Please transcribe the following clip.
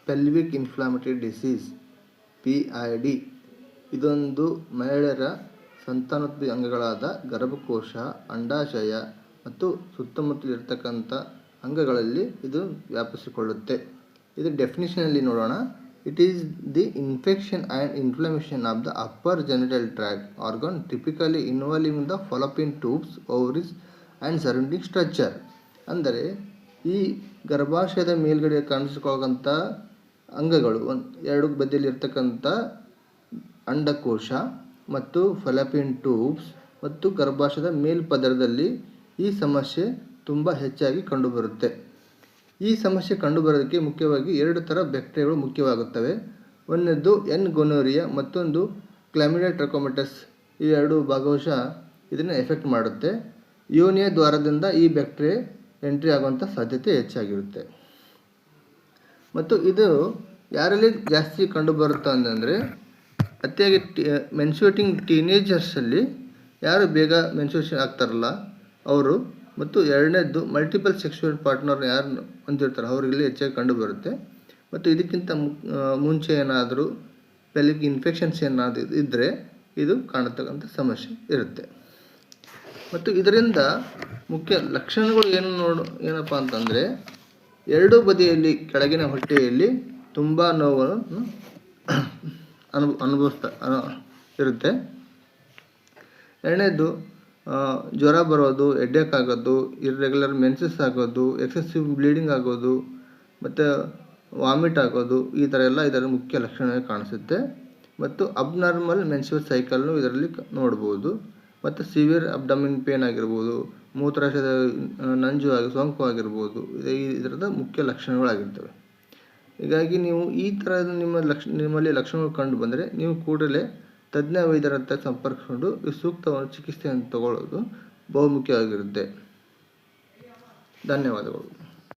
Pelvic inflammatory disease PID. ಇದೊಂದು ಮಹಿಳೆಯರ ಸಂತಾನೋತ್ಪತ್ತಿ ಅಂಗಗಳಾದ ಗರ್ಭಕೋಶ, ಅಂಡಾಶಯ ಮತ್ತು ಸುತ್ತಮುತ್ತಲಿರ್ತಕ್ಕಂಥ ಅಂಗಗಳಲ್ಲಿ ಇದು ವ್ಯಾಪಿಸಿಕೊಳ್ಳುತ್ತೆ. ಇದು ಡೆಫಿನಿಷನಲ್ಲಿ ನೋಡೋಣ. It is the infection and inflammation of the upper genital tract organ typically involving the fallopian tubes, ovaries and surrounding structure. ಅಂದರೆ ಈ ಗರ್ಭಾಶಯದ ಮೇಲ್ಗಡೆ ಕಾಣಿಸಿಕೊಳ್ಳುವಂಥ ಅಂಗಗಳು, ಎರಡು ಬದಿಯಲ್ಲಿರ್ತಕ್ಕಂಥ ಅಂಡಕೋಶ ಮತ್ತು ಫಾಲೋಪಿಯನ್ ಟ್ಯೂಬ್ಸ್ ಮತ್ತು ಗರ್ಭಾಶಯದ ಮೇಲ್ಪದರದಲ್ಲಿ ಈ ಸಮಸ್ಯೆ ತುಂಬ ಹೆಚ್ಚಾಗಿ ಕಂಡುಬರುತ್ತೆ. ಈ ಸಮಸ್ಯೆ ಕಂಡುಬರೋದಕ್ಕೆ ಮುಖ್ಯವಾಗಿ ಎರಡು ಥರ ಬ್ಯಾಕ್ಟೀರಿಯಾಗಳು ಮುಖ್ಯವಾಗುತ್ತವೆ. ಒಂದನೇದು ಎನ್ ಗೊನೋರಿಯಾ, ಮತ್ತೊಂದು ಕ್ಲಾಮಿಡಿಯಾ ಟ್ರಕೋಮಟಸ್. ಈ ಎರಡು ಭಾಗವಶಃ ಇದನ್ನು ಎಫೆಕ್ಟ್ ಮಾಡುತ್ತೆ. ಯೋನಿಯ ದ್ವಾರದಿಂದ ಈ ಬ್ಯಾಕ್ಟೀರಿಯಾ ಎಂಟ್ರಿ ಆಗುವಂಥ ಸಾಧ್ಯತೆ ಹೆಚ್ಚಾಗಿರುತ್ತೆ. ಮತ್ತು ಇದು ಯಾರಲ್ಲಿ ಜಾಸ್ತಿ ಕಂಡುಬರುತ್ತೆ ಅಂತಂದರೆ ಅತಿಯಾಗಿ ಮೆನ್ಸ್ಟ್ರುಯೇಟಿಂಗ್ ಟೀನೇಜರ್ಸಲ್ಲಿ ಯಾರು ಬೇಗ ಮೆನ್ಸ್ಟ್ರುಯೇಷನ್ ಆಗ್ತಾರಲ್ಲ ಅವರು, ಮತ್ತು ಎರಡನೇದ್ದು ಮಲ್ಟಿಪಲ್ ಸೆಕ್ಸುವಲ್ ಪಾರ್ಟ್ನರ್ ಯಾರು ಹೊಂದಿರ್ತಾರೆ ಅವರಲ್ಲಿ ಹೆಚ್ಚಾಗಿ ಕಂಡುಬರುತ್ತೆ. ಮತ್ತು ಇದಕ್ಕಿಂತ ಮುಂಚೆ ಏನಾದರೂ ಪೆಲ್ವಿಕ್ ಇನ್ಫೆಕ್ಷನ್ಸ್ ಏನಾದರೂ ಇದ್ದರೆ ಇದು ಕಾಣತಕ್ಕಂಥ ಸಮಸ್ಯೆ ಇರುತ್ತೆ. ಮತ್ತು ಇದರಿಂದ ಮುಖ್ಯ ಲಕ್ಷಣಗಳು ಏನಪ್ಪ ಅಂತಂದರೆ ಎರಡೂ ಬದಿಯಲ್ಲಿ ಕೆಳಗಿನ ಹೊಟ್ಟೆಯಲ್ಲಿ ತುಂಬ ನೋವನ್ನು ಅನುಭವಿಸ್ತಾ ಇರುತ್ತೆ. ಎರಡನೇದು ಜ್ವರ ಬರೋದು, ಹೆಡ್ಡೇಕ್ ಆಗೋದು, ಇರ್ರೆಗ್ಯುಲರ್ ಮೆನ್ಸಸ್ ಆಗೋದು, ಎಕ್ಸೆಸಿವ್ ಬ್ಲೀಡಿಂಗ್ ಆಗೋದು ಮತ್ತು ವಾಮಿಟ್ ಆಗೋದು, ಈ ಥರ ಎಲ್ಲ ಇದರ ಮುಖ್ಯ ಲಕ್ಷಣ ಕಾಣಿಸುತ್ತೆ. ಮತ್ತು ಅಬ್ನಾರ್ಮಲ್ ಮೆನ್ಸ್ಟ್ರುಯಲ್ ಸೈಕಲ್ನು ಇದರಲ್ಲಿ ನೋಡ್ಬೋದು. ಮತ್ತು ಸಿವಿಯರ್ ಅಬ್ಡಮಿನ್ ಪೇನ್ ಆಗಿರ್ಬೋದು, ಮೂತ್ರಾಶಯದ ನಂಜು ಸೋಂಕು ಆಗಿರ್ಬೋದು, ಇದರದ ಮುಖ್ಯ ಲಕ್ಷಣಗಳಾಗಿರ್ತವೆ. ಹೀಗಾಗಿ ನೀವು ಈ ಥರದ ನಿಮ್ಮಲ್ಲಿ ಲಕ್ಷಣಗಳು ಕಂಡು ಬಂದರೆ ನೀವು ಕೂಡಲೇ ತಜ್ಞ ವೈದ್ಯರ ಹತ್ರ ಸಂಪರ್ಕಿಸಿಕೊಂಡು ಸೂಕ್ತವಾದ ಚಿಕಿತ್ಸೆಯನ್ನು ತಗೊಳ್ಳೋದು ಬಹುಮುಖ್ಯವಾಗಿರುತ್ತೆ. ಧನ್ಯವಾದಗಳು.